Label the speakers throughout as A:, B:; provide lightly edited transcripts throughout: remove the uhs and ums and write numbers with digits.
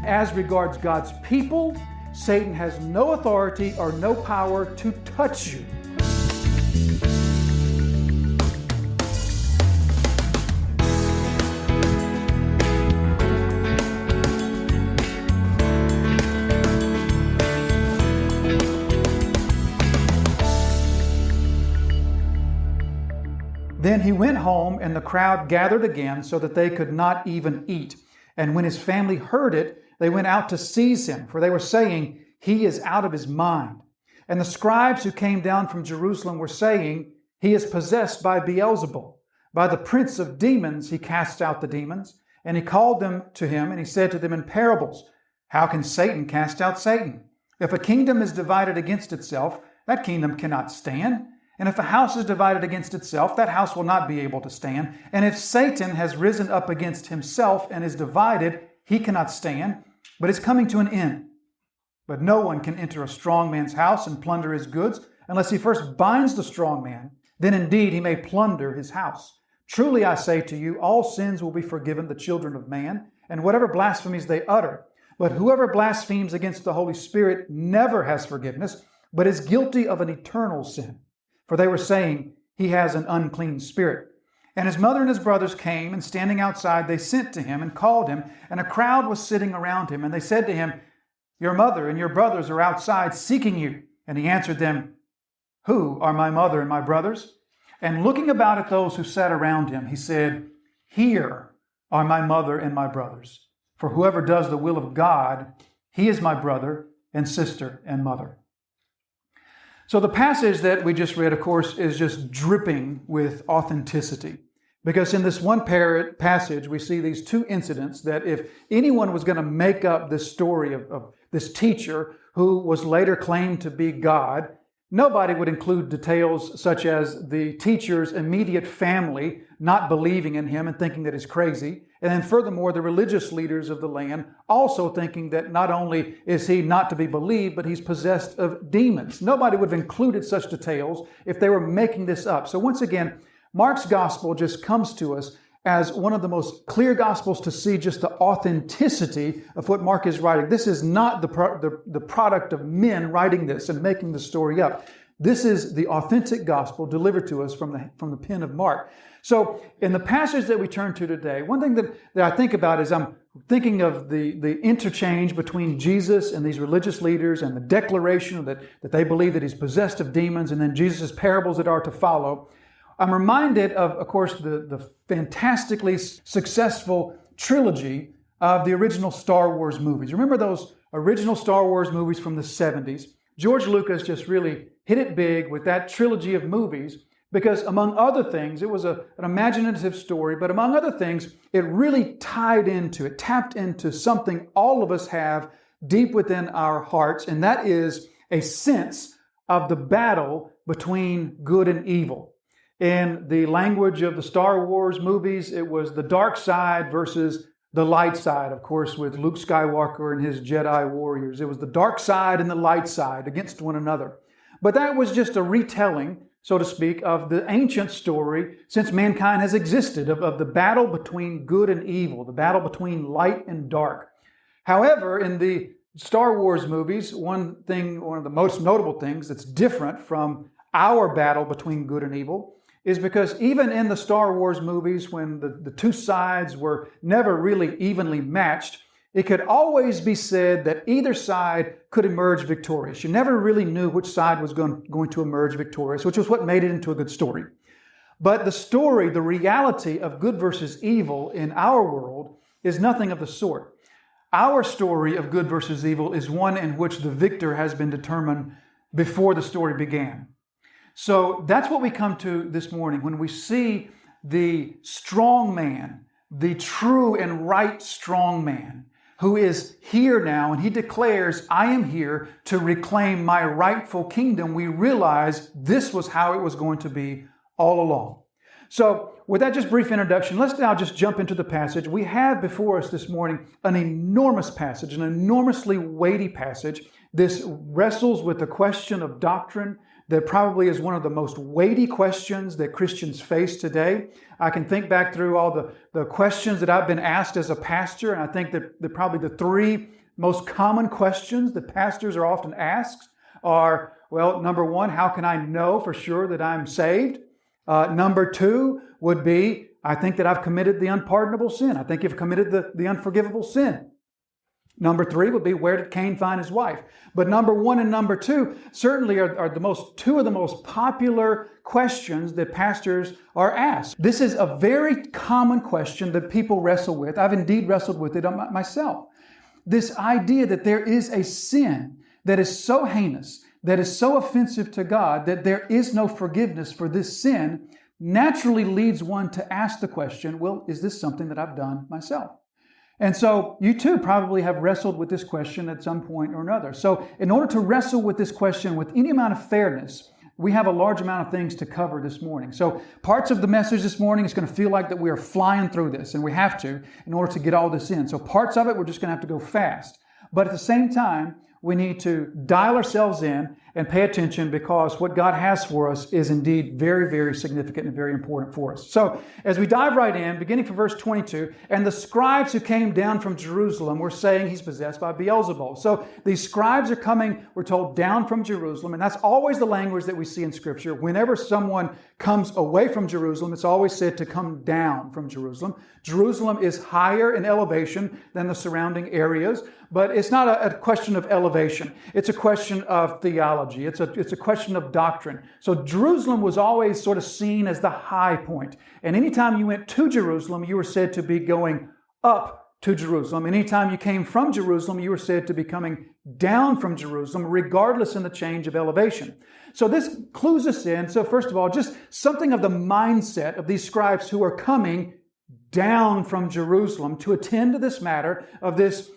A: as regards God's people, Satan has no authority or no power to touch you. Then he went home, and the crowd gathered again so that they could not even eat. And when his family heard it, they went out to seize him, for they were saying, "He is out of his mind." And the scribes who came down from Jerusalem were saying, "He is possessed by Beelzebul. By the prince of demons he casts out the demons." And he called them to him, and he said to them in parables, "How can Satan cast out Satan? If a kingdom is divided against itself, that kingdom cannot stand. And if a house is divided against itself, that house will not be able to stand. And if Satan has risen up against himself and is divided, he cannot stand, but is coming to an end. But no one can enter a strong man's house and plunder his goods unless he first binds the strong man. Then indeed he may plunder his house. Truly I say to you, all sins will be forgiven the children of man, and whatever blasphemies they utter. But whoever blasphemes against the Holy Spirit never has forgiveness, but is guilty of an eternal sin. For they were saying, he has an unclean spirit. And his mother and his brothers came, and standing outside, they sent to him and called him, and a crowd was sitting around him. And they said to him, "Your mother and your brothers are outside seeking you." And he answered them, "Who are my mother and my brothers?" And looking about at those who sat around him, he said, "Here are my mother and my brothers. For whoever does the will of God, he is my brother and sister and mother." So the passage that we just read, of course, is just dripping with authenticity. Because in this one passage, we see these two incidents that if anyone was going to make up this story of this teacher who was later claimed to be God, nobody would include details such as the teacher's immediate family not believing in him and thinking that he's crazy. And then furthermore, the religious leaders of the land also thinking that not only is he not to be believed, but he's possessed of demons. Nobody would have included such details if they were making this up. So once again, Mark's gospel just comes to us as one of the most clear gospels to see just the authenticity of what Mark is writing. This is not the product of men writing this and making the story up. This is the authentic gospel delivered to us from the pen of Mark. So in the passage that we turn to today, one thing that I think about is I'm thinking of the interchange between Jesus and these religious leaders and the declaration that they believe that he's possessed of demons, and then Jesus' parables that are to follow. I'm reminded of course, the fantastically successful trilogy of the original Star Wars movies. Remember those original Star Wars movies from the 70s? George Lucas just really hit it big with that trilogy of movies because, among other things, it was an imaginative story, but among other things, it really tapped into something all of us have deep within our hearts, and that is a sense of the battle between good and evil. In the language of the Star Wars movies, it was the dark side versus the light side, of course, with Luke Skywalker and his Jedi warriors. It was the dark side and the light side against one another. But that was just a retelling, so to speak, of the ancient story since mankind has existed, of the battle between good and evil, the battle between light and dark. However, in the Star Wars movies, one of the most notable things that's different from our battle between good and evil is because even in the Star Wars movies, when the two sides were never really evenly matched, it could always be said that either side could emerge victorious. You never really knew which side was going to emerge victorious, which was what made it into a good story. But the story, the reality of good versus evil in our world is nothing of the sort. Our story of good versus evil is one in which the victor has been determined before the story began. So that's what we come to this morning when we see the strong man, the true and right strong man, who is here now, and he declares, "I am here to reclaim my rightful kingdom." We realize this was how it was going to be all along. So with that just brief introduction, let's now just jump into the passage. We have before us this morning an enormous passage, an enormously weighty passage. This wrestles with the question of doctrine. that probably is one of the most weighty questions that Christians face today. I can think back through all the questions that I've been asked as a pastor, and I think that probably the three most common questions that pastors are often asked are, well, number one, how can I know for sure that I'm saved? Number two would be, I think that I've committed the unpardonable sin. I think you've committed the unforgivable sin. Number three would be, where did Cain find his wife? But number one and number two certainly are two of the most popular questions that pastors are asked. This is a very common question that people wrestle with. I've indeed wrestled with it myself. This idea that there is a sin that is so heinous, that is so offensive to God, that there is no forgiveness for this sin, naturally leads one to ask the question, well, is this something that I've done myself? And so you too probably have wrestled with this question at some point or another. So in order to wrestle with this question with any amount of fairness, we have a large amount of things to cover this morning. So parts of the message this morning is going to feel like that we are flying through this, and we have to in order to get all this in. So parts of it, we're just going to have to go fast. But at the same time, we need to dial ourselves in and pay attention, because what God has for us is indeed very, very significant and very important for us. So as we dive right in, beginning from verse 22, and the scribes who came down from Jerusalem were saying he's possessed by Beelzebul. So these scribes are coming, we're told, down from Jerusalem, and that's always the language that we see in Scripture. Whenever someone comes away from Jerusalem, it's always said to come down from Jerusalem. Jerusalem is higher in elevation than the surrounding areas, but it's not a question of elevation. It's a question of theology. It's a question of doctrine. So Jerusalem was always sort of seen as the high point. And anytime you went to Jerusalem, you were said to be going up to Jerusalem. Anytime you came from Jerusalem, you were said to be coming down from Jerusalem, regardless in the change of elevation. So this clues us in. So first of all, just something of the mindset of these scribes who are coming down from Jerusalem to attend to this matter of this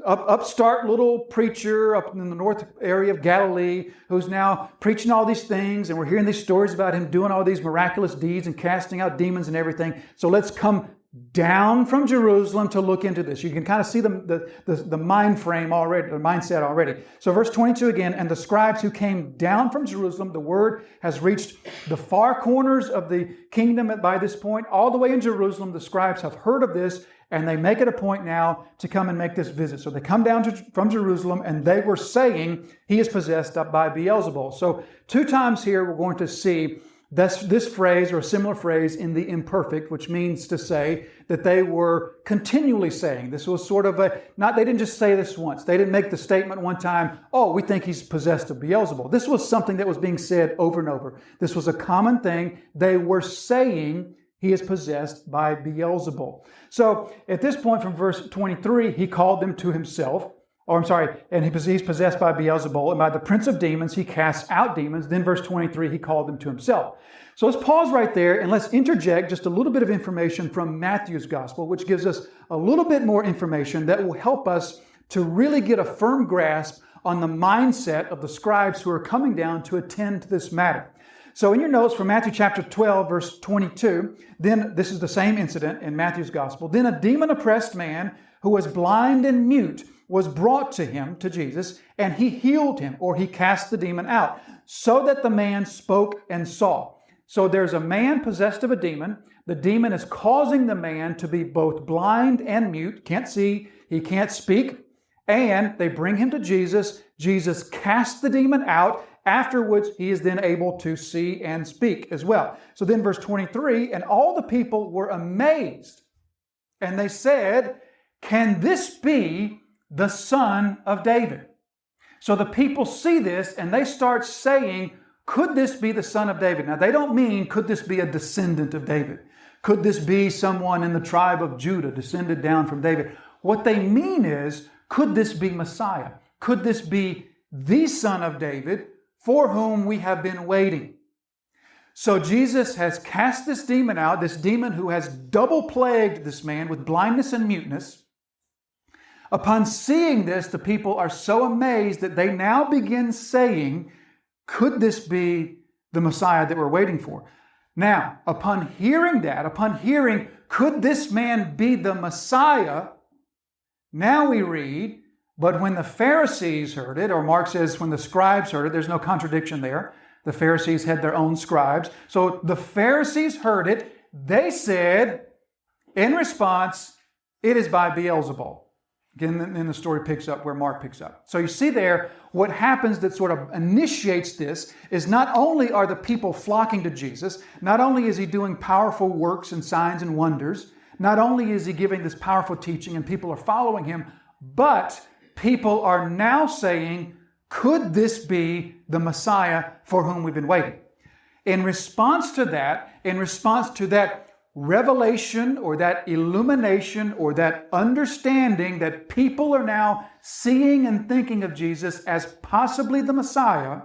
A: upstart little preacher up in the north area of Galilee who's now preaching all these things, and we're hearing these stories about him doing all these miraculous deeds and casting out demons and everything. So let's come down from Jerusalem to look into this. You can kind of see the mind frame already, the mindset already. So verse 22 again, and the scribes who came down from Jerusalem, the word has reached the far corners of the kingdom by this point, all the way in Jerusalem. The scribes have heard of this, and they make it a point now to come and make this visit. So they come down from Jerusalem, and they were saying he is possessed by Beelzebul. So two times here we're going to see this phrase or a similar phrase in the imperfect, which means to say that they were continually saying. This was sort of they didn't just say this once. They didn't make the statement one time, oh, we think he's possessed of Beelzebul. This was something that was being said over and over. This was a common thing. They were saying he is possessed by Beelzebul. So at this point from verse 23, he called them to himself. And he's possessed by Beelzebul, and by the prince of demons, he casts out demons. Then verse 23, he called them to himself. So let's pause right there and let's interject just a little bit of information from Matthew's gospel, which gives us a little bit more information that will help us to really get a firm grasp on the mindset of the scribes who are coming down to attend to this matter. So in your notes from Matthew chapter 12, verse 22, then this is the same incident in Matthew's gospel. Then a demon-oppressed man who was blind and mute was brought to him, to Jesus, and he healed him, or he cast the demon out, so that the man spoke and saw. So there's a man possessed of a demon. The demon is causing the man to be both blind and mute, can't see, he can't speak, and they bring him to Jesus. Jesus casts the demon out. Afterwards, he is then able to see and speak as well. So then verse 23, and all the people were amazed, and they said, can this be the Son of David? So the people see this and they start saying, could this be the Son of David? Now they don't mean, could this be a descendant of David? Could this be someone in the tribe of Judah, descended down from David? What they mean is, could this be Messiah? Could this be the Son of David for whom we have been waiting? So Jesus has cast this demon out, this demon who has double plagued this man with blindness and muteness. Upon seeing this, the people are so amazed that they now begin saying, could this be the Messiah that we're waiting for? Now, upon hearing that, could this man be the Messiah? Now we read, but when the Pharisees heard it, or Mark says when the scribes heard it, there's no contradiction there. The Pharisees had their own scribes. So the Pharisees heard it. They said, in response, it is by Beelzebul. Again, then the story picks up where Mark picks up. So you see there, what happens that sort of initiates this is not only are the people flocking to Jesus, not only is he doing powerful works and signs and wonders, not only is he giving this powerful teaching and people are following him, but people are now saying, could this be the Messiah for whom we've been waiting? In response to that revelation or that illumination or that understanding that people are now seeing and thinking of Jesus as possibly the Messiah,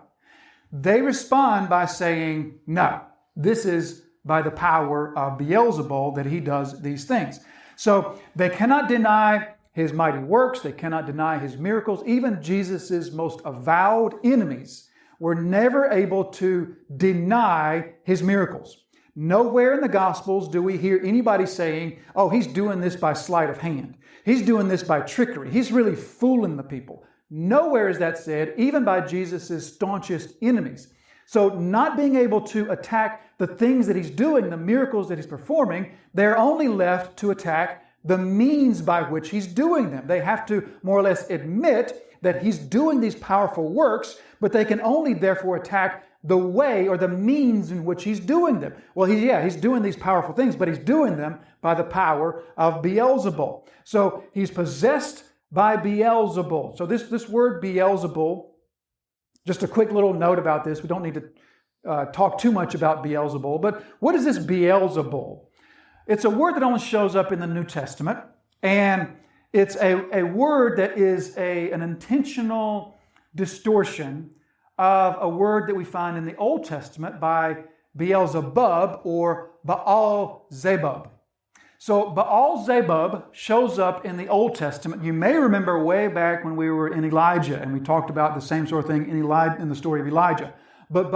A: they respond by saying, no, this is by the power of Beelzebul that he does these things. So they cannot deny his mighty works. They cannot deny his miracles. Even Jesus' most avowed enemies were never able to deny his miracles. Nowhere in the Gospels do we hear anybody saying, oh, he's doing this by sleight of hand. He's doing this by trickery. He's really fooling the people. Nowhere is that said, even by Jesus' staunchest enemies. So not being able to attack the things that he's doing, the miracles that he's performing, they're only left to attack the means by which he's doing them. They have to more or less admit that he's doing these powerful works, but they can only therefore attack the way or the means in which he's doing them. Well, he's doing these powerful things, but he's doing them by the power of Beelzebul. So he's possessed by Beelzebul. So this word Beelzebul, just a quick little note about this. We don't need to talk too much about Beelzebul, but what is this Beelzebul? It's a word that only shows up in the New Testament, and it's a word that is an intentional distortion of a word that we find in the Old Testament by Beelzebub or Baal-zebub. So Baal-zebub shows up in the Old Testament. You may remember way back when we were in Elijah, and we talked about the same sort of thing in the story of Elijah. But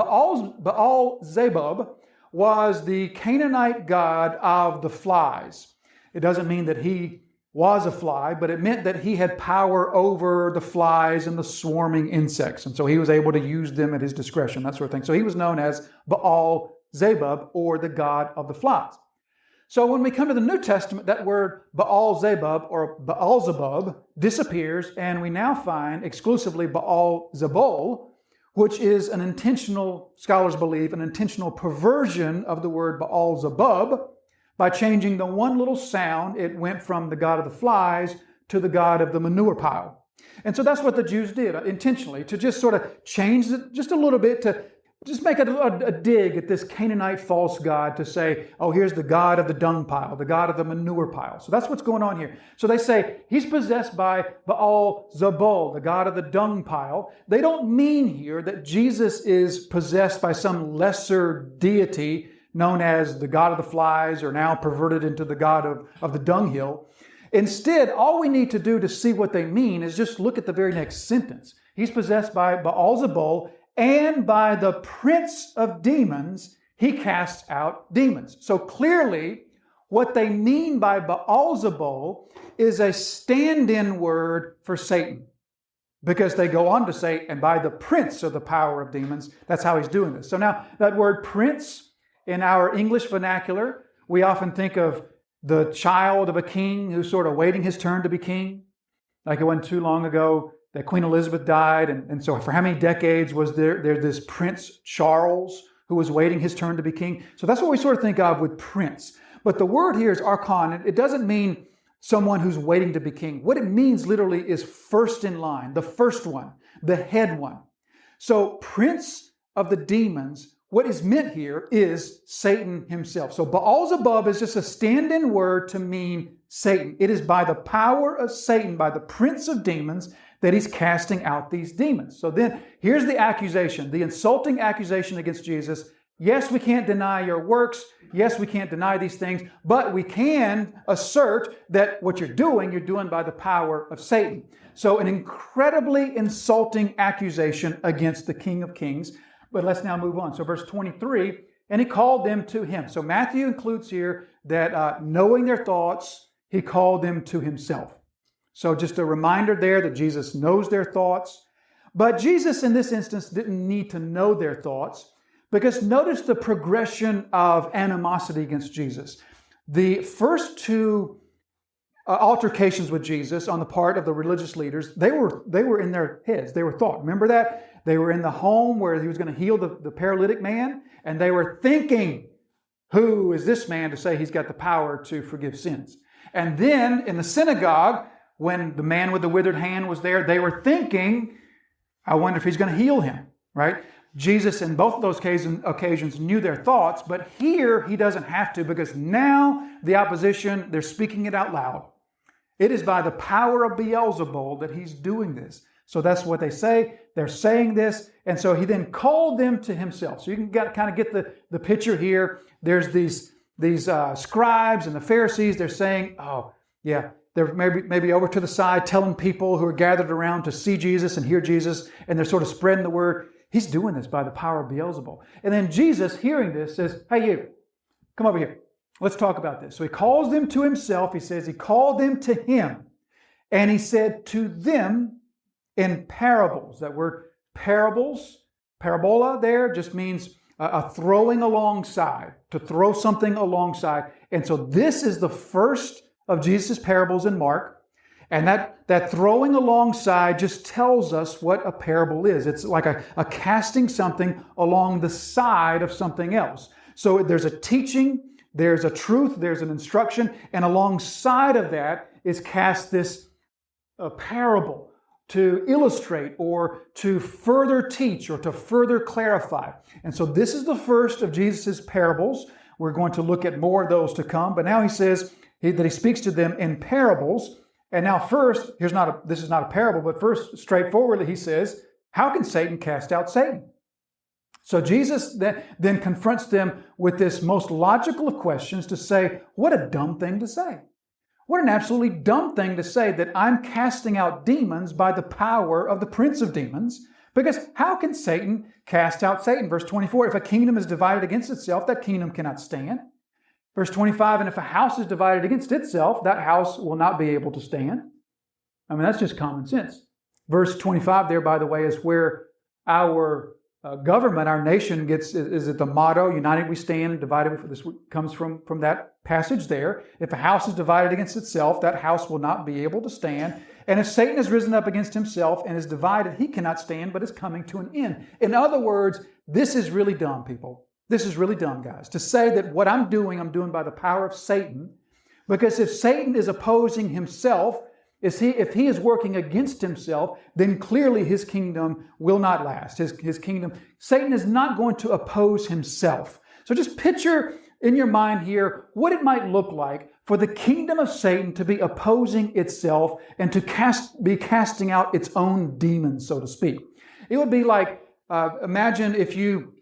A: Baal-zebub was the Canaanite god of the flies. It doesn't mean that he was a fly, but it meant that he had power over the flies and the swarming insects. And so he was able to use them at his discretion, that sort of thing. So he was known as Baal-zebub, or the god of the flies. So when we come to the New Testament, that word Baal-zebub or Baal-zebub disappears, and we now find exclusively Baal-zebul, which is an intentional, scholars believe, an intentional perversion of the word Baal-zebub. By changing the one little sound, it went from the god of the flies to the god of the manure pile. And so that's what the Jews did intentionally, to just sort of change it just a little bit, to just make a dig at this Canaanite false god, to say, oh, here's the god of the dung pile, the god of the manure pile. So that's what's going on here. So they say he's possessed by Baal-zebul, the god of the dung pile. They don't mean here that Jesus is possessed by some lesser deity known as the god of the flies, or now perverted into the god of the dunghill. Instead, all we need to do to see what they mean is just look at the very next sentence. He's possessed by Baal-zebul, and by the prince of demons, he casts out demons. So clearly, what they mean by Baal-zebul is a stand-in word for Satan. Because they go on to say, and by the prince of the power of demons, that's how he's doing this. So now, that word prince, in our English vernacular, we often think of the child of a king who's sort of waiting his turn to be king. Like it wasn't too long ago that Queen Elizabeth died, and so for how many decades was there this Prince Charles who was waiting his turn to be king? So that's what we sort of think of with prince. But the word here is archon. It doesn't mean someone who's waiting to be king. What it means literally is first in line, the first one, the head one. So prince of the demons, what is meant here is Satan himself. So Baal-zebub is just a stand-in word to mean Satan. It is by the power of Satan, by the prince of demons, that he's casting out these demons. So then here's the accusation, the insulting accusation against Jesus. Yes, we can't deny your works. Yes, we can't deny these things, but we can assert that what you're doing by the power of Satan. So an incredibly insulting accusation against the King of Kings. But let's now move on. So verse 23, and he called them to him. So Matthew includes here that knowing their thoughts, he called them to himself. So just a reminder there that Jesus knows their thoughts. But Jesus in this instance didn't need to know their thoughts, because notice the progression of animosity against Jesus. The first two altercations with Jesus on the part of the religious leaders, they were in their heads. They were thought. Remember that? They were in the home where he was going to heal the paralytic man, and they were thinking, who is this man to say he's got the power to forgive sins? And then in the synagogue, when the man with the withered hand was there, they were thinking, I wonder if he's going to heal him, right? Jesus in both of those occasions knew their thoughts, but here he doesn't have to, because now the opposition, they're speaking it out loud. It is by the power of Beelzebul that he's doing this. So that's what they say. They're saying this. And so he then called them to himself. So you can kind of get the picture here. There's these scribes and the Pharisees. They're saying, oh, yeah, they're maybe over to the side telling people who are gathered around to see Jesus and hear Jesus. And they're sort of spreading the word. He's doing this by the power of Beelzebul. And then Jesus, hearing this, says, hey, you, come over here. Let's talk about this. So he calls them to himself. He says he called them to him. And he said to them in parables. That word parables, parabola there just means a throwing alongside, to throw something alongside. And so this is the first of Jesus' parables in Mark. And that throwing alongside just tells us what a parable is. It's like a casting something along the side of something else. So there's a teaching, there's a truth, there's an instruction, and alongside of that is cast this parable to illustrate or to further teach or to further clarify. And so this is the first of Jesus' parables. We're going to look at more of those to come. But now he says that he speaks to them in parables. And now first, this is not a parable, but first, straightforwardly, he says, how can Satan cast out Satan? So Jesus then confronts them with this most logical of questions to say, what a dumb thing to say. What an absolutely dumb thing to say that I'm casting out demons by the power of the prince of demons. Because how can Satan cast out Satan? Verse 24, if a kingdom is divided against itself, that kingdom cannot stand. Verse 25, and if a house is divided against itself, that house will not be able to stand. I mean, that's just common sense. Verse 25 there, by the way, is where our government, our nation is it the motto, united we stand, divided we, this comes from that passage there. If a house is divided against itself, that house will not be able to stand. And if Satan has risen up against himself and is divided, he cannot stand, but is coming to an end. In other words, this is really dumb, people. This is really dumb, guys, to say that what I'm doing by the power of Satan, because if Satan is opposing himself, if he is working against himself, then clearly his kingdom will not last. His kingdom, Satan is not going to oppose himself. So just picture in your mind here what it might look like for the kingdom of Satan to be opposing itself and to be casting out its own demons, so to speak. It would be like, imagine if you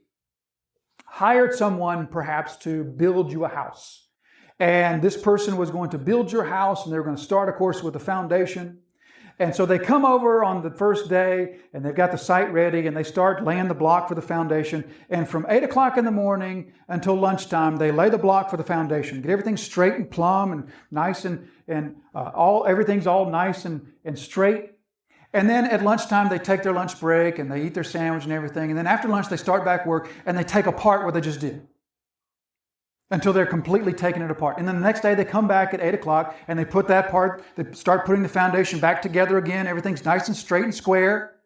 A: hired someone perhaps to build you a house. And this person was going to build your house, and they were going to start, of course, with the foundation. And so they come over on the first day, and they've got the site ready, and they start laying the block for the foundation. And from 8 o'clock in the morning until lunchtime, they lay the block for the foundation, get everything straight and plumb and nice, and everything's all nice and straight. And then at lunchtime, they take their lunch break, and they eat their sandwich and everything. And then after lunch, they start back work, and they take apart what they just did, until they're completely taking it apart. And then the next day they come back at 8 o'clock and they put that part, they start putting the foundation back together again. Everything's nice and straight and square.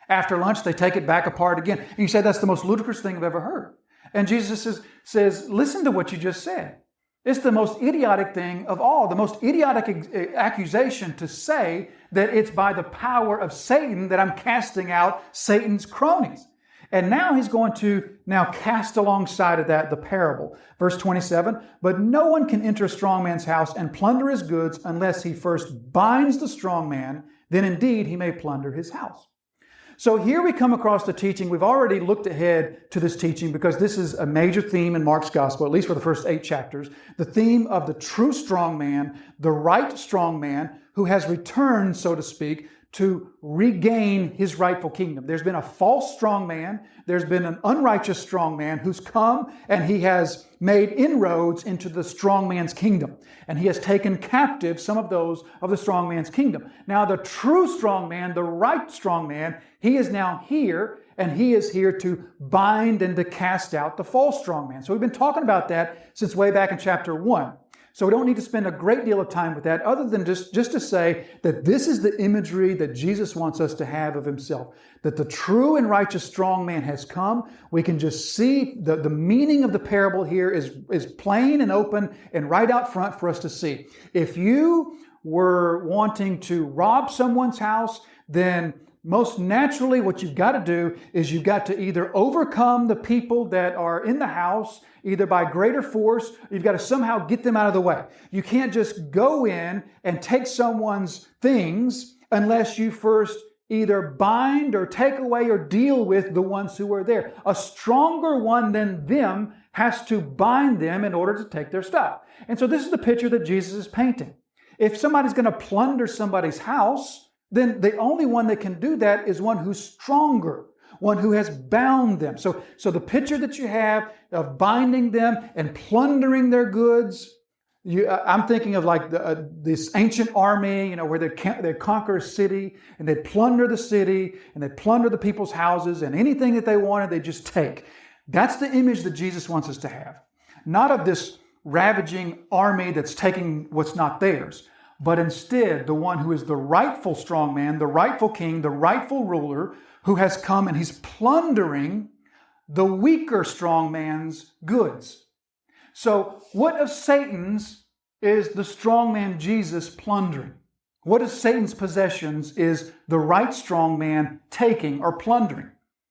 A: After lunch, they take it back apart again. And you say, that's the most ludicrous thing I've ever heard. And Jesus says, listen to what you just said. It's the most idiotic thing of all, the most idiotic accusation to say that it's by the power of Satan that I'm casting out Satan's cronies. And now he's going to cast alongside of that the parable. Verse 27, but no one can enter a strong man's house and plunder his goods unless he first binds the strong man, then indeed he may plunder his house. So here we come across the teaching. We've already looked ahead to this teaching because this is a major theme in Mark's gospel, at least for the first 8 chapters. The theme of the true strong man, the right strong man who has returned, so to speak, to regain his rightful kingdom. There's been a false strong man. There's been an unrighteous strong man who's come and he has made inroads into the strong man's kingdom. And he has taken captive some of those of the strong man's kingdom. Now the true strong man, the right strong man, he is now here, and he is here to bind and to cast out the false strong man. So we've been talking about that since way back in chapter 1. So we don't need to spend a great deal of time with that other than just to say that this is the imagery that Jesus wants us to have of himself. That the true and righteous strong man has come. We can just see the meaning of the parable here is plain and open and right out front for us to see. If you were wanting to rob someone's house, then most naturally what you've got to do is you've got to either overcome the people that are in the house, either by greater force, you've got to somehow get them out of the way. You can't just go in and take someone's things unless you first either bind or take away or deal with the ones who are there. A stronger one than them has to bind them in order to take their stuff. And so this is the picture that Jesus is painting. If somebody's going to plunder somebody's house, then the only one that can do that is one who's stronger, one who has bound them. So the picture that you have of binding them and plundering their goods, I'm thinking of like this ancient army, where they conquer a city and they plunder the city and they plunder the people's houses, and anything that they wanted, they just take. That's the image that Jesus wants us to have. Not of this ravaging army that's taking what's not theirs, but instead the one who is the rightful strong man, the rightful king, the rightful ruler, who has come and he's plundering the weaker strong man's goods. So what of Satan's is the strong man Jesus plundering? What of Satan's possessions is the right strong man taking or plundering?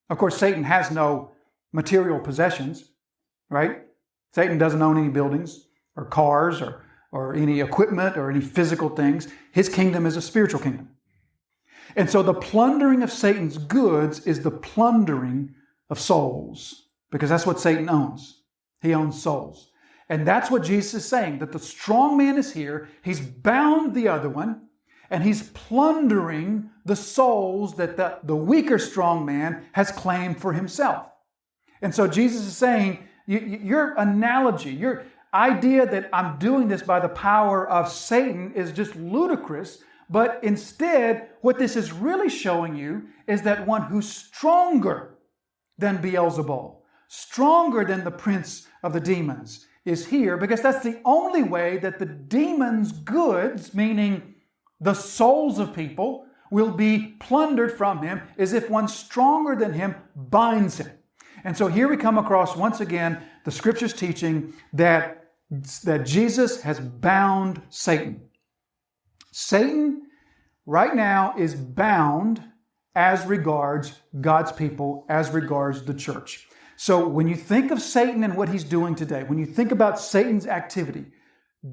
A: Of course, Satan has no material possessions, right? Satan doesn't own any buildings or cars or any equipment or any physical things. His kingdom is a spiritual kingdom. And so the plundering of Satan's goods is the plundering of souls, because that's what Satan owns. He owns souls. And that's what Jesus is saying, that the strong man is here, he's bound the other one, and he's plundering the souls that the weaker strong man has claimed for himself. And so Jesus is saying, your analogy, your idea that I'm doing this by the power of Satan is just ludicrous, but instead, what this is really showing you is that one who's stronger than Beelzebul, stronger than the prince of the demons, is here, because that's the only way that the demons' goods, meaning the souls of people, will be plundered from him, is if one stronger than him binds him. And so here we come across, once again, the Scripture's teaching that Jesus has bound Satan. Satan right now is bound as regards God's people, as regards the church. So when you think of Satan and what he's doing today, when you think about Satan's activity,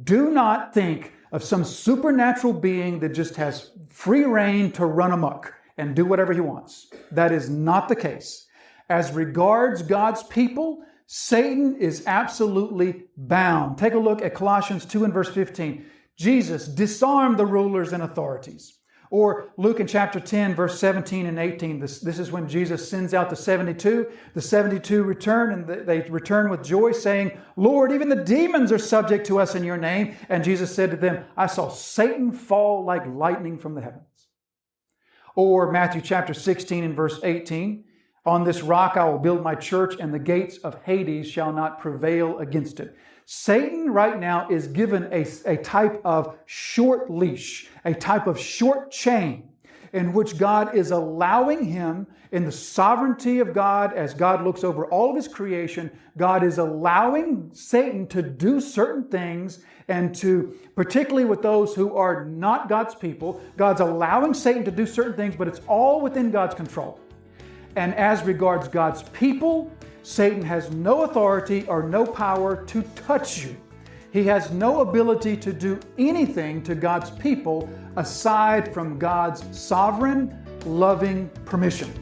A: do not think of some supernatural being that just has free reign to run amok and do whatever he wants. That is not the case. As regards God's people, Satan is absolutely bound. Take a look at Colossians 2 and verse 15. Jesus disarmed the rulers and authorities. Or Luke in chapter 10, verse 17 and 18. This is when Jesus sends out the 72. The 72 return, and they return with joy, saying, Lord, even the demons are subject to us in your name. And Jesus said to them, I saw Satan fall like lightning from the heavens. Or Matthew chapter 16 and verse 18. On this rock I will build my church, and the gates of Hades shall not prevail against it. Satan right now is given a type of short leash, a type of short chain in which God is allowing him, in the sovereignty of God, as God looks over all of his creation, God is allowing Satan to do certain things, and to, particularly with those who are not God's people, God's allowing Satan to do certain things, but it's all within God's control. And as regards God's people, Satan has no authority or no power to touch you. He has no ability to do anything to God's people aside from God's sovereign, loving permission.